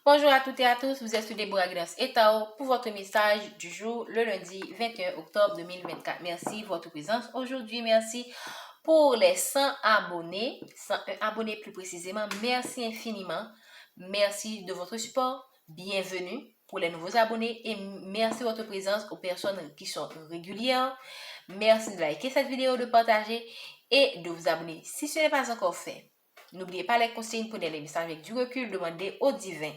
Bonjour à toutes et à tous, vous êtes sur Deborah Guidance et Tao pour votre message du jour, le lundi 21 octobre 2024. Merci de votre présence aujourd'hui, merci pour les 100 abonnés, 101 abonnés plus précisément. Merci infiniment, merci de votre support, bienvenue pour les nouveaux abonnés et merci de votre présence aux personnes qui sont régulières. Merci de liker cette vidéo, de partager et de vous abonner si ce n'est pas encore fait. N'oubliez pas les consignes, prenez les messages avec du recul, demandez au divin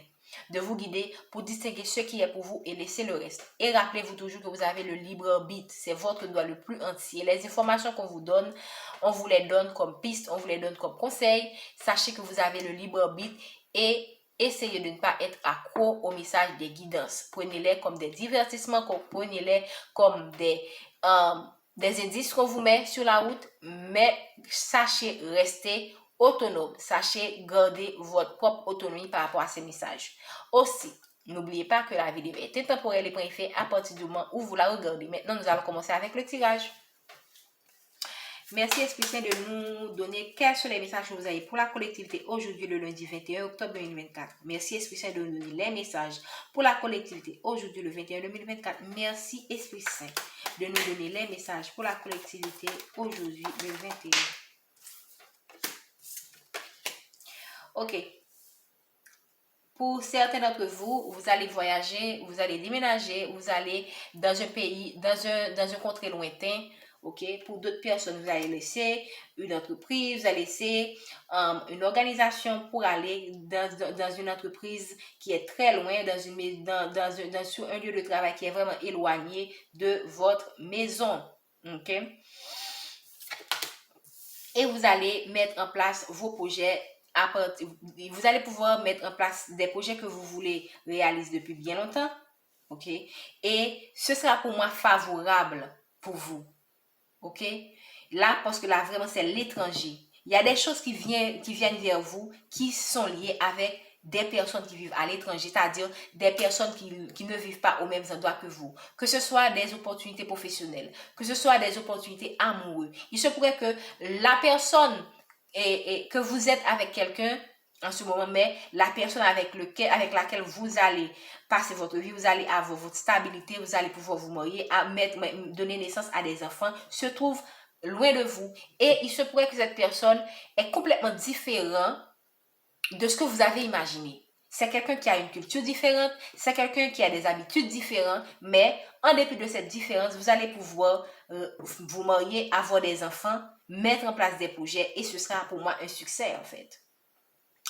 de vous guider pour distinguer ce qui est pour vous et laisser le reste. Et rappelez-vous toujours que vous avez le libre arbitre, c'est votre droit le plus entier. Les informations qu'on vous donne, on vous les donne comme piste, on vous les donne comme conseil. Sachez que vous avez le libre arbitre et essayez de ne pas être accro au message des guidances. Prenez-les comme des divertissements, prenez-les comme des indices qu'on vous met sur la route, mais sachez rester autonome. Sachez garder votre propre autonomie par rapport à ces messages. Aussi, n'oubliez pas que la vidéo est intemporelle et préférée à partir du moment où vous la regardez. Maintenant, nous allons commencer avec le tirage. Merci Esprit Saint de nous donner quels sont les messages que vous avez pour la collectivité aujourd'hui, le lundi 21 octobre 2024. Merci Esprit Saint de nous donner les messages pour la collectivité aujourd'hui, le 21 2024. Merci Esprit Saint de nous donner les messages pour la collectivité aujourd'hui, le 21. Ok. Pour certains d'entre vous, vous allez voyager, vous allez déménager, vous allez dans un pays, dans un contrée lointain. Ok. Pour d'autres personnes, vous allez laisser une entreprise, vous allez laisser une organisation pour aller dans une entreprise qui est très loin, sur un lieu de travail qui est vraiment éloigné de votre maison. Ok. Et vous allez mettre en place vos projets. Vous allez pouvoir mettre en place des projets que vous voulez réaliser depuis bien longtemps, ok? Et ce sera pour moi favorable pour vous, ok? Là, parce que là, vraiment, c'est l'étranger. Il y a des choses qui viennent vers vous qui sont liées avec des personnes qui vivent à l'étranger, c'est-à-dire des personnes qui ne vivent pas aux mêmes endroits que vous. Que ce soit des opportunités professionnelles, que ce soit des opportunités amoureuses. Il se pourrait que la personne et que vous êtes avec quelqu'un en ce moment, mais la personne avec laquelle vous allez passer votre vie, vous allez avoir votre stabilité, vous allez pouvoir vous marier, donner naissance à des enfants, se trouve loin de vous. Et il se pourrait que cette personne est complètement différente de ce que vous avez imaginé. C'est quelqu'un qui a une culture différente, c'est quelqu'un qui a des habitudes différentes, mais en dépit de cette différence, vous allez pouvoir vous marier, avoir des enfants, mettre en place des projets et ce sera pour moi un succès en fait.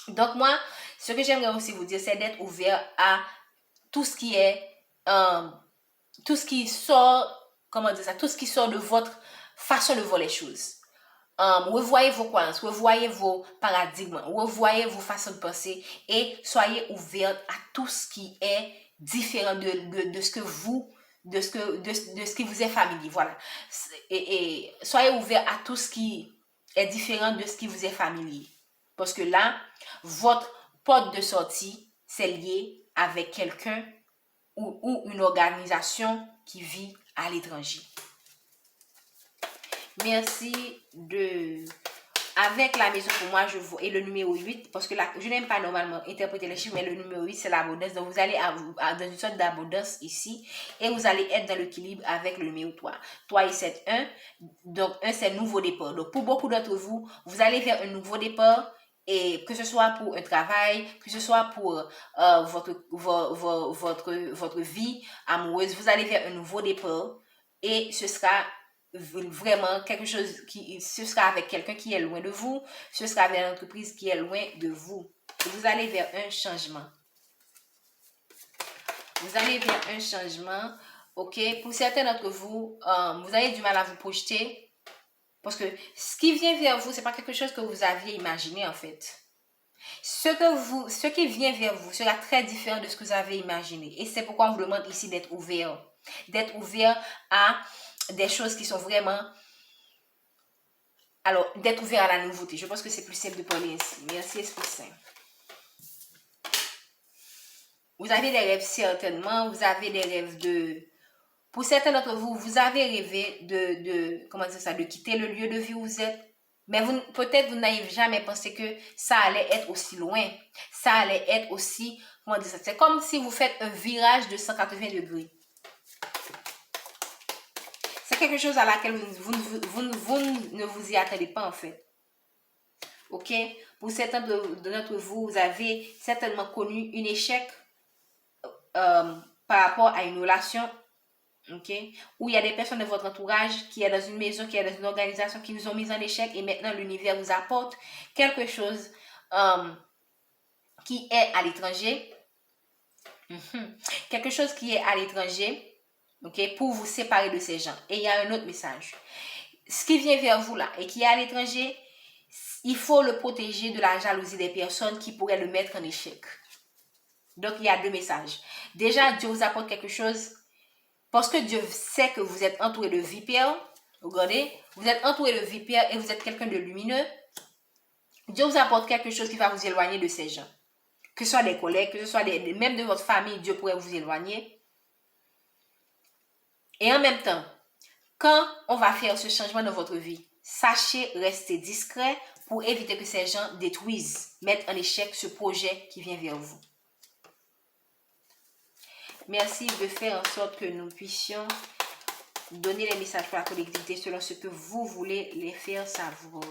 Donc moi, ce que j'aimerais aussi vous dire, c'est d'être ouvert à tout ce qui est, tout ce qui sort, comment dire ça, tout ce qui sort de votre façon de voir les choses. Revoyez vos croyances, revoyez vos paradigmes, revoyez vos façons de penser et soyez ouverts à tout ce qui est différent de ce que vous, de ce qui vous est familier. Voilà. Et soyez ouverts à tout ce qui est différent de ce qui vous est familier. Parce que là, votre porte de sortie, c'est lié avec quelqu'un ou une organisation qui vit à l'étranger. Merci avec la maison pour moi, je vois, et le numéro 8, parce que là, je n'aime pas normalement interpréter les chiffres, mais le numéro 8, c'est l'abondance. Donc, vous allez dans une sorte d'abondance ici, et vous allez être dans l'équilibre avec le numéro 3. 3 et 7, 1. Donc, 1, c'est nouveau départ. Donc, pour beaucoup d'entre vous, vous allez vers un nouveau départ, et que ce soit pour un travail, que ce soit pour votre vie amoureuse, vous allez vers un nouveau départ, et ce sera vraiment quelque chose ce sera avec quelqu'un qui est loin de vous, ce sera avec une entreprise qui est loin de vous. Vous allez vers un changement. Vous allez vers un changement, ok? Pour certains d'entre vous, vous avez du mal à vous projeter parce que ce qui vient vers vous, c'est pas quelque chose que vous aviez imaginé en fait. Ce qui vient vers vous sera très différent de ce que vous avez imaginé. Et c'est pourquoi on vous demande ici d'être ouvert. D'être ouvert à des choses qui sont vraiment... Alors, d'être ouvert à la nouveauté. Je pense que c'est plus simple de parler ainsi. Merci Esprit Saint. Vous avez des rêves certainement. Vous avez des rêves de... Pour certains d'entre vous, vous avez rêvé comment dire ça, de quitter le lieu de vie où vous êtes. Mais peut-être vous n'avez jamais pensé que ça allait être aussi loin. Ça allait être aussi, comment dire ça? C'est comme si vous faites un virage de 180 degrés. C'est quelque chose à laquelle vous ne vous y attendez pas en fait. Ok? Pour certains d'entre vous, vous avez certainement connu un échec par rapport à une relation. Ok? Où il y a des personnes de votre entourage qui est dans une maison, qui est dans une organisation, qui vous ont mis en échec et maintenant l'univers vous apporte quelque chose qui est à l'étranger. Quelque chose qui est à l'étranger, ok, pour vous séparer de ces gens. Et il y a un autre message. Ce qui vient vers vous là et qui est à l'étranger, il faut le protéger de la jalousie des personnes qui pourraient le mettre en échec. Donc, il y a deux messages. Déjà, Dieu vous apporte quelque chose parce que Dieu sait que vous êtes entouré de vipères. Regardez, vous êtes entouré de vipères et vous êtes quelqu'un de lumineux. Dieu vous apporte quelque chose qui va vous éloigner de ces gens. Que ce soit des collègues, que ce soit même de votre famille, Dieu pourrait vous éloigner. Et en même temps, quand on va faire ce changement dans votre vie, sachez rester discret pour éviter que ces gens détruisent, mettent en échec ce projet qui vient vers vous. Merci de faire en sorte que nous puissions donner les messages pour la collectivité selon ce que vous voulez les faire savoir.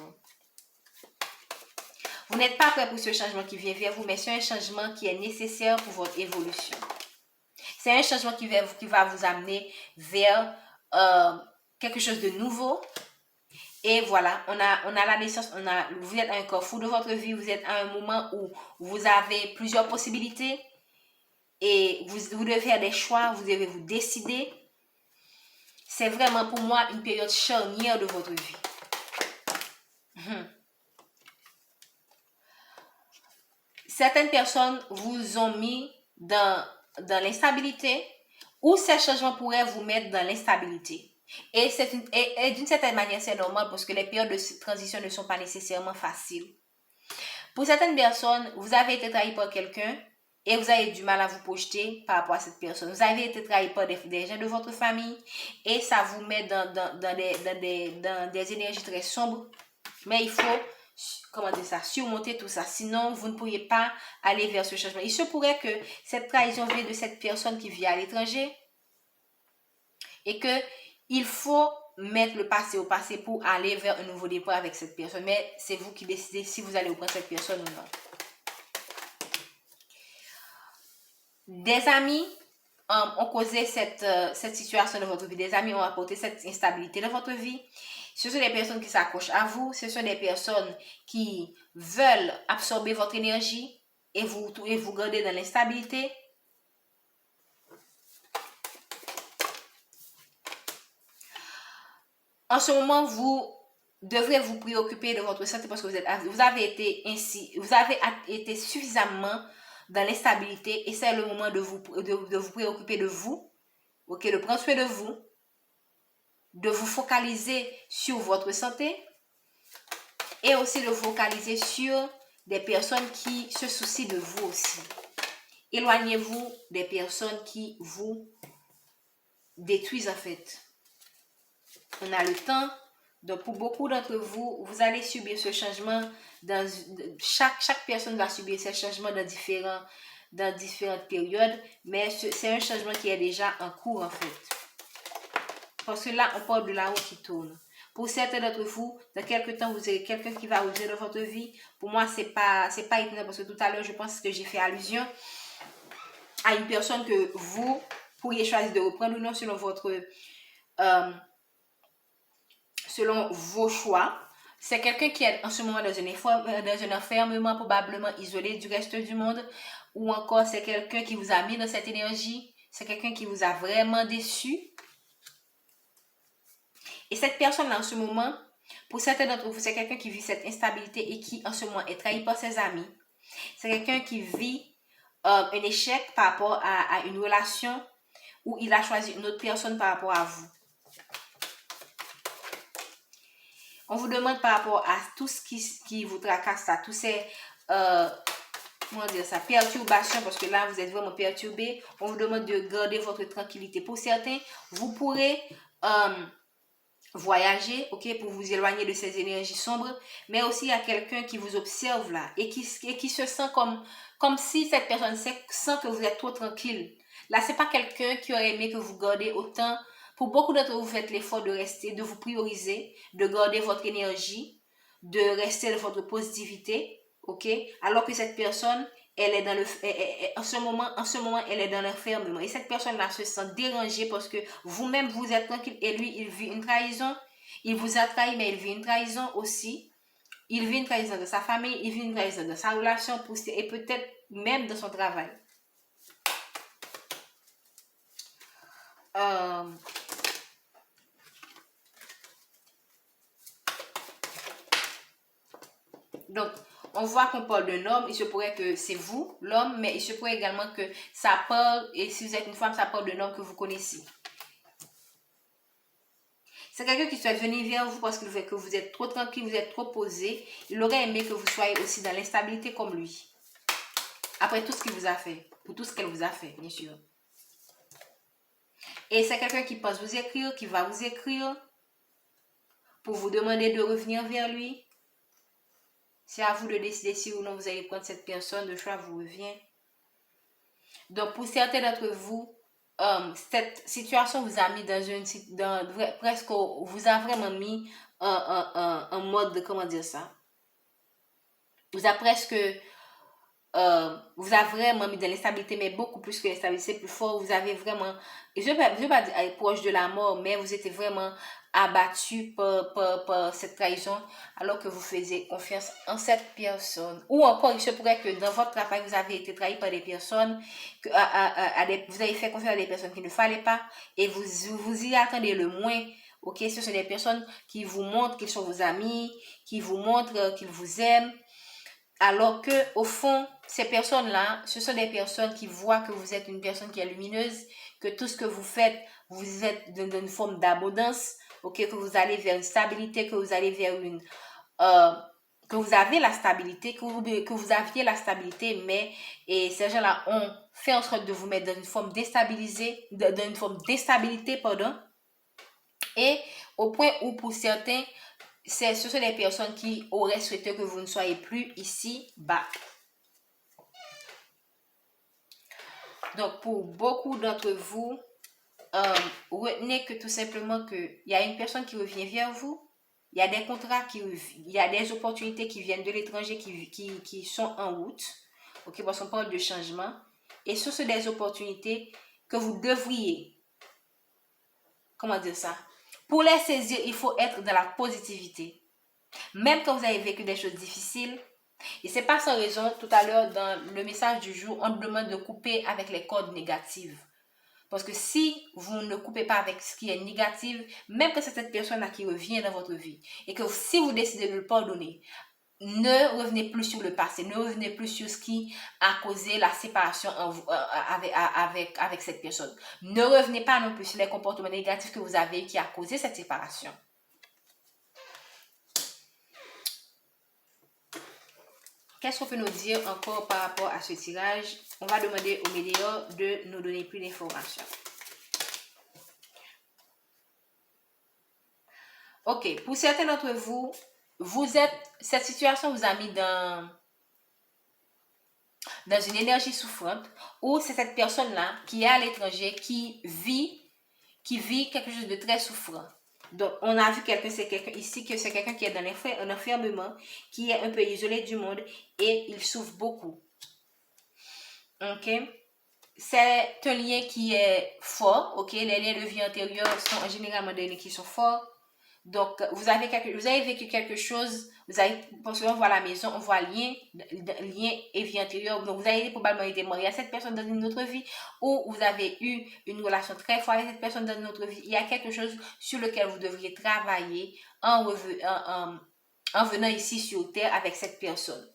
Vous n'êtes pas prêt pour ce changement qui vient vers vous, mais c'est un changement qui est nécessaire pour votre évolution. C'est un changement qui va vous amener vers quelque chose de nouveau. Et voilà, on a la naissance, vous êtes à un carrefour de votre vie, vous êtes à un moment où vous avez plusieurs possibilités et vous devez faire des choix, vous devez vous décider. C'est vraiment pour moi une période charnière de votre vie. Certaines personnes vous ont mis dans l'instabilité ou ces changements pourraient vous mettre dans l'instabilité. Et d'une certaine manière, c'est normal parce que les périodes de transition ne sont pas nécessairement faciles. Pour certaines personnes, vous avez été trahi par quelqu'un et vous avez du mal à vous projeter par rapport à cette personne. Vous avez été trahi par des gens de votre famille et ça vous met dans des énergies très sombres. Mais il faut, surmonter tout ça. Sinon, vous ne pourriez pas aller vers ce changement. Il se pourrait que cette trahison vienne de cette personne qui vit à l'étranger et que il faut mettre le passé au passé pour aller vers un nouveau départ avec cette personne. Mais c'est vous qui décidez si vous allez reprendre cette personne ou non. Des amis ont causé cette situation dans votre vie. Des amis ont apporté cette instabilité dans votre vie. Ce sont des personnes qui s'accrochent à vous. Ce sont des personnes qui veulent absorber votre énergie et vous garder dans l'instabilité. En ce moment, vous devrez vous préoccuper de votre santé parce que vous avez été suffisamment dans l'instabilité et c'est le moment de vous préoccuper de vous, ok, de prendre soin de vous, de vous focaliser sur votre santé et aussi de vous focaliser sur des personnes qui se soucient de vous aussi. Éloignez-vous des personnes qui vous détruisent en fait. On a le temps. Donc, pour beaucoup d'entre vous, vous allez subir ce changement. Chaque personne va subir ce changement dans différentes périodes. Mais c'est un changement qui est déjà en cours, en fait. Parce que là, on parle de la roue qui tourne. Pour certains d'entre vous, dans quelques temps, vous aurez quelqu'un qui va vous dire dans votre vie. Pour moi, c'est pas étonnant parce que tout à l'heure, je pense que j'ai fait allusion à une personne que vous pourriez choisir de reprendre ou non selon selon vos choix. C'est quelqu'un qui est en ce moment dans un enfermement probablement isolé du reste du monde, ou encore c'est quelqu'un qui vous a mis dans cette énergie, c'est quelqu'un qui vous a vraiment déçu. Et cette personne-là en ce moment, pour certains d'entre vous, c'est quelqu'un qui vit cette instabilité et qui en ce moment est trahi par ses amis. C'est quelqu'un qui vit un échec par rapport à une relation où il a choisi une autre personne par rapport à vous. On vous demande par rapport à tout ce qui vous tracasse, à tous ces perturbations, parce que là, vous êtes vraiment perturbé. On vous demande de garder votre tranquillité. Pour certains, vous pourrez voyager, ok, pour vous éloigner de ces énergies sombres, mais aussi il y a quelqu'un qui vous observe là et qui se sent comme si cette personne sent que vous êtes trop tranquille. Là, c'est pas quelqu'un qui aurait aimé que vous gardez autant. Pour beaucoup d'entre vous, vous faites l'effort de rester, de vous prioriser, de garder votre énergie, de rester dans votre positivité, ok, alors que cette personne, elle est dans en ce moment, elle est dans l'enfermement. Et cette personne-là se sent dérangée parce que vous-même, vous êtes tranquille et lui, il vit une trahison. Il vous a trahi, mais il vit une trahison aussi. Il vit une trahison de sa famille, il vit une trahison de sa relation et peut-être même de son travail. Euh, donc, on voit qu'on parle d'un homme, il se pourrait que c'est vous, l'homme, mais il se pourrait également que ça parle, et si vous êtes une femme, ça parle d'un homme que vous connaissez. C'est quelqu'un qui souhaite venir vers vous parce qu'il veut que vous êtes trop tranquille, vous êtes trop posé. Il aurait aimé que vous soyez aussi dans l'instabilité comme lui. Après tout ce qu'il vous a fait, pour tout ce qu'elle vous a fait, bien sûr. Et c'est quelqu'un qui pense vous écrire, qui va vous écrire pour vous demander de revenir vers lui. C'est à vous de décider si ou non vous allez prendre cette personne. Le choix vous revient. Donc, pour certains d'entre vous, cette situation vous a mis presque, vous a vraiment mis un mode de, comment dire ça, vous a presque, vous a vraiment mis dans l'instabilité, mais beaucoup plus que l'instabilité, c'est plus fort. Vous avez vraiment, je ne vais pas dire être proche de la mort, mais vous étiez vraiment abattu par cette trahison, alors que vous faisiez confiance en cette personne. Ou encore, il se pourrait que dans votre travail, vous avez été trahi par des personnes, vous avez fait confiance à des personnes qu'il ne fallait pas, et vous y attendez le moins. Ok, ce sont des personnes qui vous montrent qu'ils sont vos amis, qui vous montrent qu'ils vous aiment, alors que au fond, ces personnes-là, ce sont des personnes qui voient que vous êtes une personne qui est lumineuse, que tout ce que vous faites, vous êtes dans une forme d'abondance, ok, que vous allez vers une stabilité, que vous allez vers que vous avez la stabilité, que vous aviez la stabilité, mais et ces gens-là ont fait en sorte de vous mettre dans une forme dans une forme d'instabilité, pardon, et au point où pour certains, ce sont des personnes qui auraient souhaité que vous ne soyez plus ici-bas. Donc, pour beaucoup d'entre vous, retenez que tout simplement qu'il y a une personne qui revient vers vous, il y a des contrats, il y a des opportunités qui viennent de l'étranger qui sont en route, ok, parce qu'on parle de changement, et ce sont des opportunités que vous devriez, comment dire ça, pour les saisir, il faut être dans la positivité. Même quand vous avez vécu des choses difficiles, et c'est pas sans raison, tout à l'heure dans le message du jour, on demande de couper avec les cordes négatives. Parce que si vous ne coupez pas avec ce qui est négatif, même que c'est cette personne-là qui revient dans votre vie, et que si vous décidez de le pardonner, ne revenez plus sur le passé, ne revenez plus sur ce qui a causé la séparation avec cette personne. Ne revenez pas non plus sur les comportements négatifs que vous avez qui a causé cette séparation. Qu'est-ce qu'on peut nous dire encore par rapport à ce tirage? On va demander au médium de nous donner plus d'informations. Ok, pour certains d'entre vous, cette situation vous a mis dans une énergie souffrante, ou c'est cette personne-là qui est à l'étranger, qui vit quelque chose de très souffrant. Donc, on a vu c'est quelqu'un ici, que c'est quelqu'un qui est dans un enfermement, qui est un peu isolé du monde, et il souffre beaucoup. Ok? C'est un lien qui est fort, ok? Les liens de vie antérieurs sont généralement des liens qui sont forts. Donc, vous avez vécu quelque chose, parce qu'on voit la maison, on voit lien et vie antérieure. Donc, vous avez probablement été marié à cette personne dans une autre vie, ou vous avez eu une relation très forte avec cette personne dans une autre vie. Il y a quelque chose sur lequel vous devriez travailler en venant ici sur Terre avec cette personne.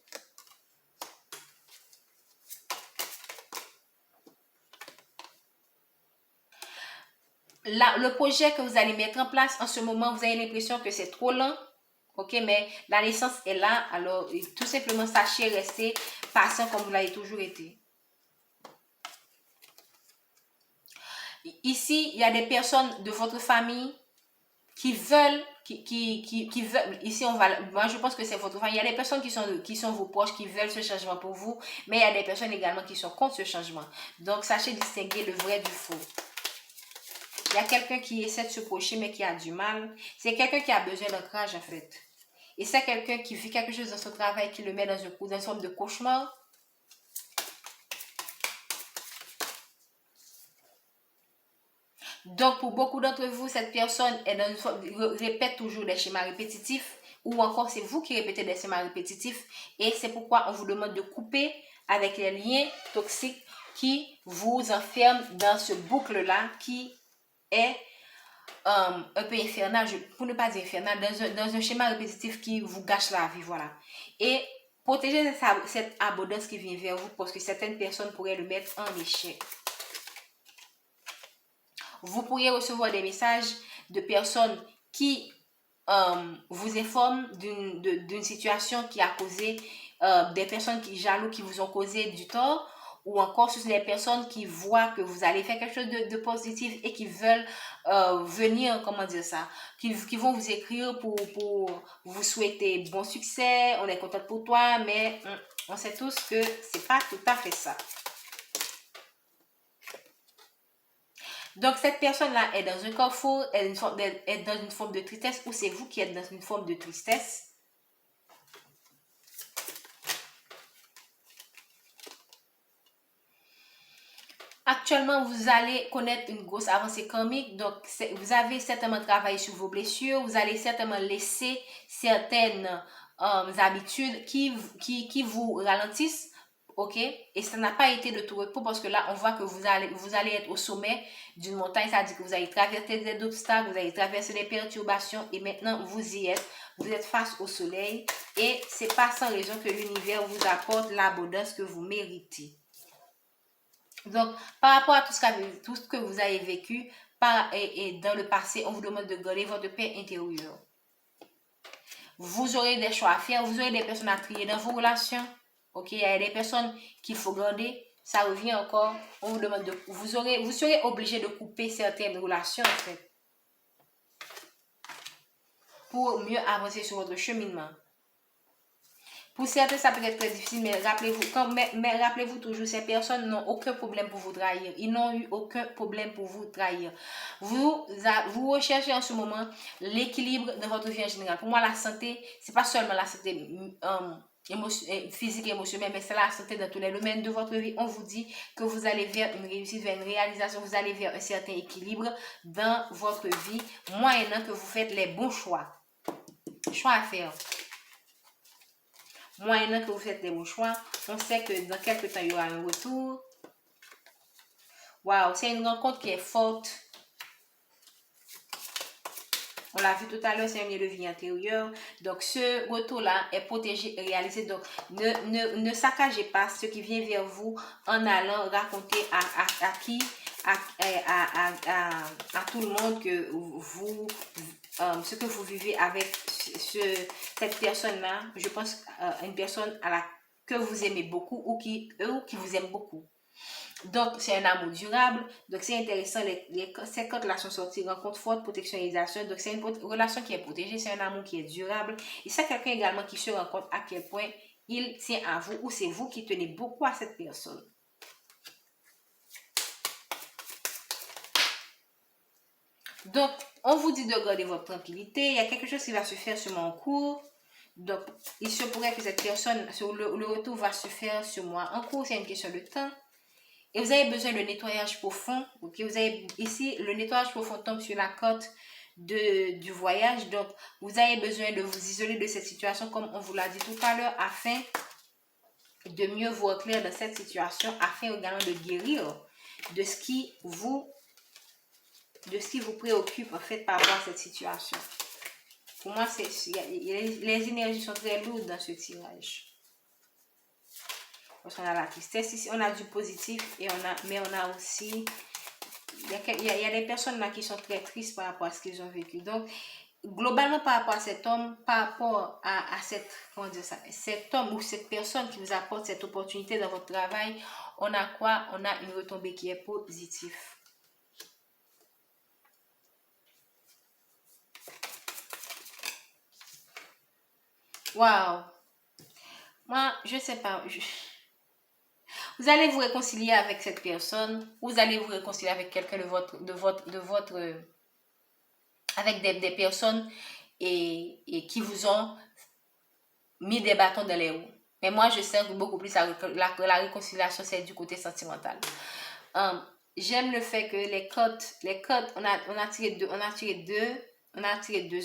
Là, le projet que vous allez mettre en place en ce moment, vous avez l'impression que c'est trop lent, ok, mais la naissance est là, alors tout simplement sachez rester patient comme vous l'avez toujours été. Ici, il y a des personnes de votre famille qui veulent, qui veulent, ici on va, moi je pense que c'est votre, enfin, il y a des personnes qui sont vos proches, qui veulent ce changement pour vous, mais il y a des personnes également qui sont contre ce changement. Donc sachez distinguer le vrai du faux. Il y a quelqu'un qui essaie de se procher mais qui a du mal. C'est quelqu'un qui a besoin d'ancrage en fait. Et c'est quelqu'un qui vit quelque chose dans son travail qui le met dans une forme de cauchemar. Donc, pour beaucoup d'entre vous, cette personne est dans une forme, répète toujours des schémas répétitifs, ou encore c'est vous qui répétez des schémas répétitifs, et c'est pourquoi on vous demande de couper avec les liens toxiques qui vous enferment dans ce boucle-là qui est un peu infernal, pour ne pas dire infernal, dans un schéma répétitif qui vous gâche la vie, voilà. Et protégez cette abondance qui vient vers vous parce que certaines personnes pourraient le mettre en échec. Vous pourriez recevoir des messages de personnes qui vous informent d'une situation qui a causé, des personnes qui jaloux qui vous ont causé du tort, ou encore ce sont des personnes qui voient que vous allez faire quelque chose de positif et qui veulent venir, comment dire ça, qui vont vous écrire pour vous souhaiter bon succès, on est content pour toi, mais on sait tous que c'est pas tout à fait ça. Donc, cette personne-là est dans un carrefour, est dans une forme de tristesse, ou c'est vous qui êtes dans une forme de tristesse. Actuellement, vous allez connaître une grosse avancée karmique. Donc, vous avez certainement travaillé sur vos blessures. Vous allez certainement laisser certaines habitudes qui vous ralentissent. OK? Et ça n'a pas été de tout repos parce que là, on voit que vous allez être au sommet d'une montagne. C'est-à-dire que vous allez traverser des obstacles, vous allez traverser des perturbations et maintenant, vous y êtes. Vous êtes face au soleil et c'est pas sans raison que l'univers vous apporte l'abondance que vous méritez. Donc, par rapport à tout ce que vous avez vécu et dans le passé, on vous demande de garder votre paix intérieure. Vous aurez des choix à faire, vous aurez des personnes à trier dans vos relations. Ok, il y a des personnes qu'il faut garder. Ça revient encore. On vous demande vous serez obligé de couper certaines relations en fait, pour mieux avancer sur votre cheminement. Pour certains, ça peut être très difficile, mais rappelez-vous toujours, ces personnes n'ont aucun problème pour vous trahir. Ils n'ont eu aucun problème pour vous trahir. Vous recherchez en ce moment l'équilibre de votre vie en général. Pour moi, la santé, c'est pas seulement la santé physique et émotionnelle, mais c'est la santé dans tous les domaines de votre vie. On vous dit que vous allez vers une réussite, vers une réalisation, vous allez vers un certain équilibre dans votre vie, moyennant que vous faites les bons choix. Choix à faire. Moyennant que vous faites les bons choix, on sait que dans quelques temps, il y aura un retour. Waouh, c'est une rencontre qui est forte. On l'a vu tout à l'heure, c'est un milieu de vie intérieur. Donc, ce retour-là est protégé et réalisé. Donc, ne saccagez pas ce qui vient vers vous en allant raconter à qui, à tout le monde que vous, ce que vous vivez avec cette personne-là. Je pense à une personne que vous aimez beaucoup ou qui vous aime beaucoup. Donc, c'est un amour durable. Donc, c'est intéressant. Ces cartes-là sont sorties. Rencontre forte, protectionnisation. Donc, c'est une relation qui est protégée. C'est un amour qui est durable. Et c'est quelqu'un également qui se rend compte à quel point il tient à vous ou c'est vous qui tenez beaucoup à cette personne. Donc, on vous dit de garder votre tranquillité. Il y a quelque chose qui va se faire sur mon cours. Donc, il se pourrait que cette personne, le retour va se faire sur moi en cours. C'est une question de temps. Et vous avez besoin de nettoyage profond. Ok, vous avez ici le nettoyage profond tombe sur la carte du voyage. Donc, vous avez besoin de vous isoler de cette situation, comme on vous l'a dit tout à l'heure, afin de mieux vous éclairer dans cette situation, afin également de guérir de ce qui vous préoccupe en fait par rapport à cette situation. Pour moi, les énergies sont très lourdes dans ce tirage. Parce qu'on a la tristesse ici, on a du positif mais on a aussi, il y a des personnes là qui sont très tristes par rapport à ce qu'ils ont vécu. Donc, globalement par rapport à cet homme, par rapport à cet homme ou cette personne qui vous apporte cette opportunité dans votre travail, on a quoi? On a une retombée qui est positive. Waouh. Moi, je sais pas. Vous allez vous réconcilier avec cette personne. Vous allez vous réconcilier avec quelqu'un avec des personnes et qui vous ont mis des bâtons dans les roues. Mais moi, je sais que beaucoup plus la réconciliation, c'est du côté sentimental. J'aime le fait que les codes, on a tiré deux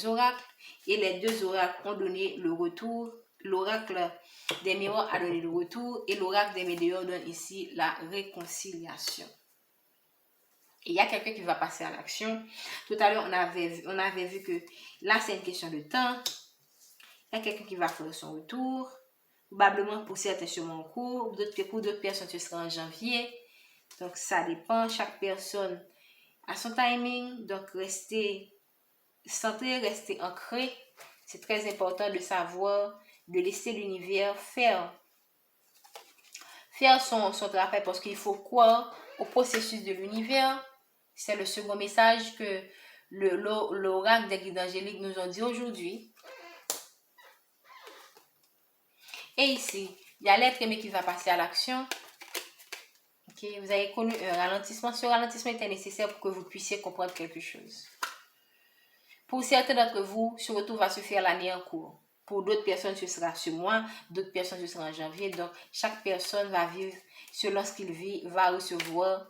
oracles et les deux oracles ont donné le retour. L'oracle des miroirs a donné le retour et l'oracle des médiors donne ici la réconciliation. Et il y a quelqu'un qui va passer à l'action. Tout à l'heure, on avait vu que là, c'est une question de temps. Il y a quelqu'un qui va faire son retour. Probablement pour certains sûrement en cours. Pour d'autres personnes, ce sera en janvier. Donc, ça dépend. Chaque personne a son timing. Donc, restez centré, restez ancré. C'est très important de savoir, de laisser l'univers faire son travail parce qu'il faut croire au processus de l'univers. C'est le second message que l'oracle des guides angéliques nous ont dit aujourd'hui. Et ici, il y a l'être aimé qui va passer à l'action. Okay. Vous avez connu un ralentissement. Ce ralentissement était nécessaire pour que vous puissiez comprendre quelque chose. Pour certains d'entre vous, ce retour va se faire l'année en cours. Pour d'autres personnes, ce sera ce mois. D'autres personnes, ce sera en janvier. Donc, chaque personne va vivre selon ce qu'il vit, va recevoir.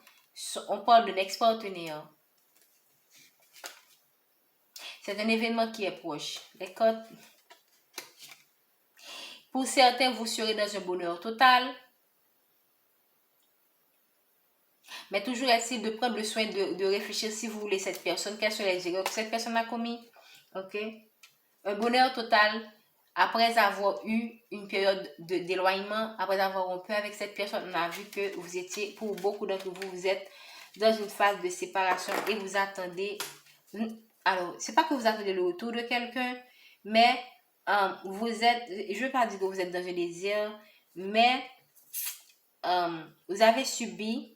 On parle de l'ex-partenaire. C'est un événement qui est proche. D'accord? Pour certains, vous serez dans un bonheur total. Mais toujours essayer de prendre le soin de réfléchir si vous voulez cette personne, quelles sont les erreurs que cette personne a commis. Ok? Un bonheur total après avoir eu une période d'éloignement, après avoir rompu avec cette personne. On a vu que vous étiez, pour beaucoup d'entre vous, vous êtes dans une phase de séparation et vous attendez. Alors, c'est pas que vous attendez le retour de quelqu'un, mais vous êtes, je ne veux pas dire que vous êtes dans un désir, mais vous avez subi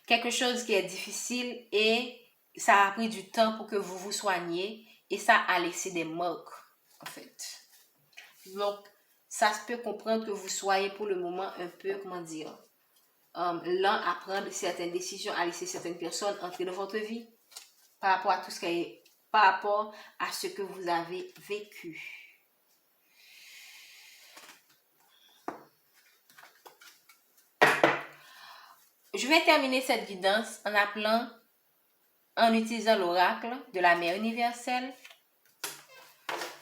quelque chose qui est difficile et ça a pris du temps pour que vous vous soigniez et ça a laissé des marques, en fait. Donc, ça se peut comprendre que vous soyez pour le moment un peu, comment dire, lent à prendre certaines décisions, à laisser certaines personnes entrer dans votre vie par rapport à tout ce qui est, par rapport à ce que vous avez vécu. Je vais terminer cette guidance en utilisant l'oracle de la Mère universelle.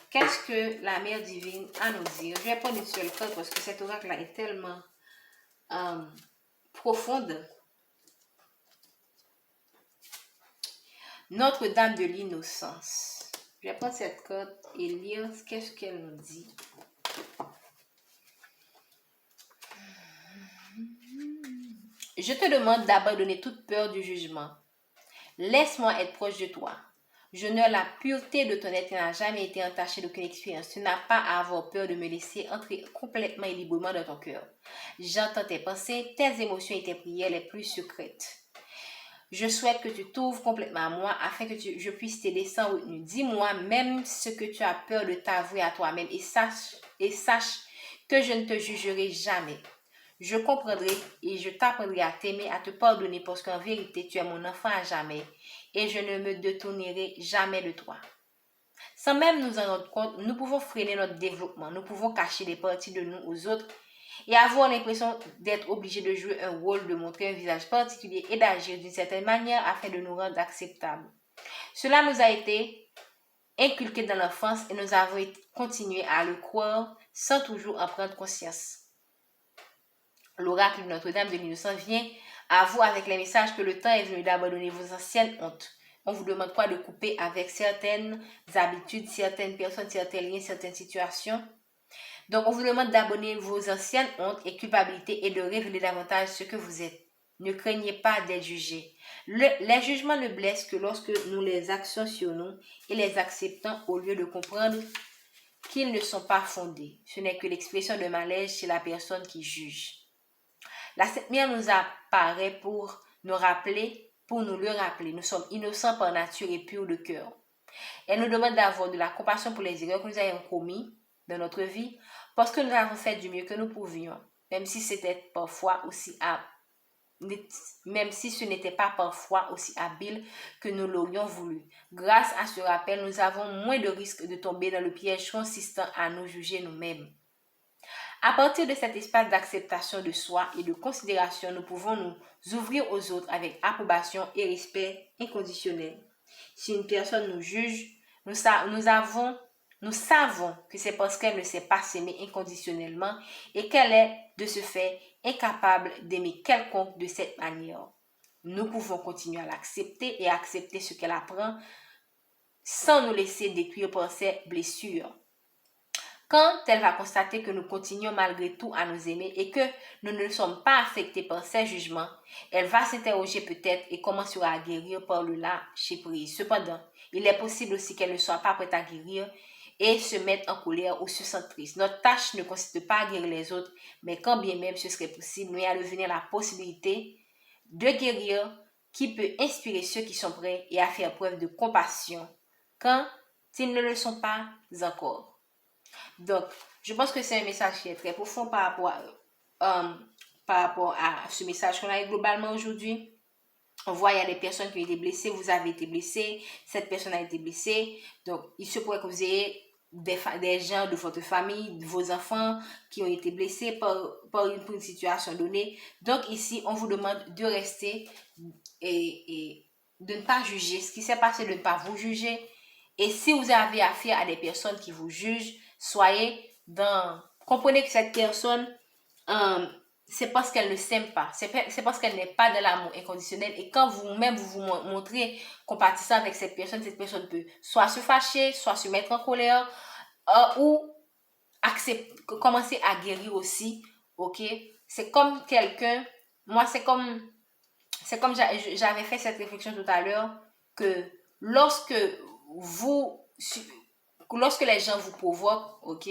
Qu'est-ce que la Mère divine a à nous dire? Je vais prendre une seule carte parce que cet oracle-là est tellement profonde. Notre-Dame de l'innocence. Je vais prendre cette carte et lire qu'est-ce qu'elle nous dit. Je te demande d'abandonner toute peur du jugement. Laisse-moi être proche de toi. J'honore la pureté de ton être qui n'a jamais été entachée d'aucune expérience. Tu n'as pas à avoir peur de me laisser entrer complètement et librement dans ton cœur. J'entends tes pensées, tes émotions et tes prières les plus secrètes. Je souhaite que tu t'ouvres complètement à moi afin que je puisse t'aider sans retenue. Dis-moi même ce que tu as peur de t'avouer à toi-même et sache que je ne te jugerai jamais. Je comprendrai et je t'apprendrai à t'aimer, à te pardonner parce qu'en vérité, tu es mon enfant à jamais et je ne me détournerai jamais de toi. Sans même nous en rendre compte, nous pouvons freiner notre développement, nous pouvons cacher des parties de nous aux autres et avoir l'impression d'être obligé de jouer un rôle, de montrer un visage particulier et d'agir d'une certaine manière afin de nous rendre acceptables. Cela nous a été inculqué dans l'enfance et nous avons continué à le croire sans toujours en prendre conscience. L'oracle de Notre-Dame de l'innocence vient à vous avec les messages que le temps est venu d'abandonner vos anciennes hontes. On vous demande quoi? De couper avec certaines habitudes, certaines personnes, certains liens, certaines situations. Donc, on vous demande d'abandonner vos anciennes hontes et culpabilités et de révéler davantage ce que vous êtes. Ne craignez pas d'être jugé. Les jugements ne blessent que lorsque nous les actions sur nous et les acceptons au lieu de comprendre qu'ils ne sont pas fondés. Ce n'est que l'expression de malaise chez la personne qui juge. La Sainte Mère nous apparaît pour nous le rappeler. Nous sommes innocents par nature et purs de cœur. Elle nous demande d'avoir de la compassion pour les erreurs que nous avons commises dans notre vie, parce que nous avons fait du mieux que nous pouvions, même si c'était parfois aussi même si ce n'était pas parfois aussi habile que nous l'aurions voulu. Grâce à ce rappel, nous avons moins de risques de tomber dans le piège consistant à nous juger nous-mêmes. À partir de cet espace d'acceptation de soi et de considération, nous pouvons nous ouvrir aux autres avec approbation et respect inconditionnel. Si une personne nous juge, nous savons que c'est parce qu'elle ne sait pas s'aimer inconditionnellement et qu'elle est, de ce fait, incapable d'aimer quelconque de cette manière. Nous pouvons continuer à l'accepter et accepter ce qu'elle apprend sans nous laisser détruire par ses blessures. Quand elle va constater que nous continuons malgré tout à nous aimer et que nous ne sommes pas affectés par ses jugements, elle va s'interroger peut-être et commencera à guérir par le lâcher prise. Cependant, il est possible aussi qu'elle ne soit pas prête à guérir et se mettre en colère ou se sentir triste. Notre tâche ne consiste pas à guérir les autres, mais quand bien même ce serait possible, nous y a devenir la possibilité de guérir qui peut inspirer ceux qui sont prêts et à faire preuve de compassion quand ils ne le sont pas encore. Donc, je pense que c'est un message qui est très profond par rapport à ce message qu'on a eu globalement aujourd'hui. On voit, il y a des personnes qui ont été blessées, vous avez été blessé, cette personne a été blessée. Donc, il se pourrait que vous ayez des gens de votre famille, de vos enfants qui ont été blessés par une situation donnée. Donc, ici, on vous demande de rester et de ne pas juger. Ce qui s'est passé, de ne pas vous juger. Et si vous avez affaire à des personnes qui vous jugent, comprenez que cette personne, c'est parce qu'elle ne s'aime pas, c'est parce qu'elle n'est pas de l'amour inconditionnel. Et quand vous-même vous montrez compatissant avec cette personne peut soit se fâcher, soit se mettre en colère, ou commencer à guérir aussi. Ok, c'est comme quelqu'un, moi c'est comme j'avais fait cette réflexion tout à l'heure, que lorsque les gens vous provoquent, ok,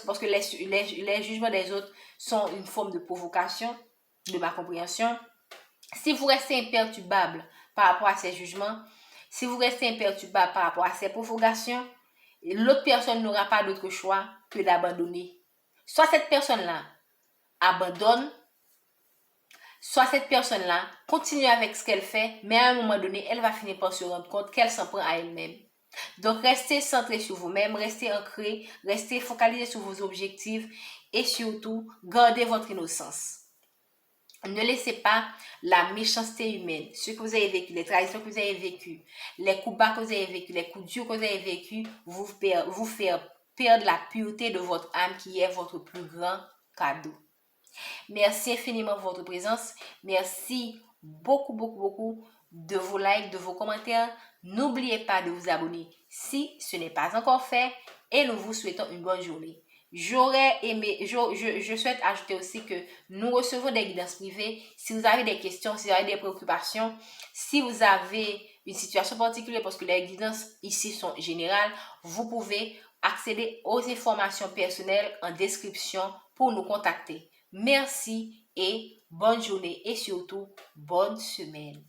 parce que les jugements des autres sont une forme de provocation, de ma compréhension, si vous restez imperturbable par rapport à ces jugements, si vous restez imperturbable par rapport à ces provocations, l'autre personne n'aura pas d'autre choix que d'abandonner. Soit cette personne-là abandonne, soit cette personne-là continue avec ce qu'elle fait, mais à un moment donné, elle va finir par se rendre compte qu'elle s'en prend à elle-même. Donc, restez centré sur vous-même, restez ancré, restez focalisé sur vos objectifs et surtout, gardez votre innocence. Ne laissez pas la méchanceté humaine, ce que vous avez vécu, les trahisons que vous avez vécues, les coups bas que vous avez vécus, les coups durs que vous avez vécus, vous faire perdre la pureté de votre âme qui est votre plus grand cadeau. Merci infiniment pour votre présence. Merci beaucoup de vos likes, de vos commentaires. N'oubliez pas de vous abonner si ce n'est pas encore fait et nous vous souhaitons une bonne journée. J'aurais aimé, je souhaite ajouter aussi que nous recevons des guidances privées. Si vous avez des questions, si vous avez des préoccupations, si vous avez une situation particulière, parce que les guidances ici sont générales, vous pouvez accéder aux informations personnelles en description pour nous contacter. Merci et bonne journée et surtout bonne semaine.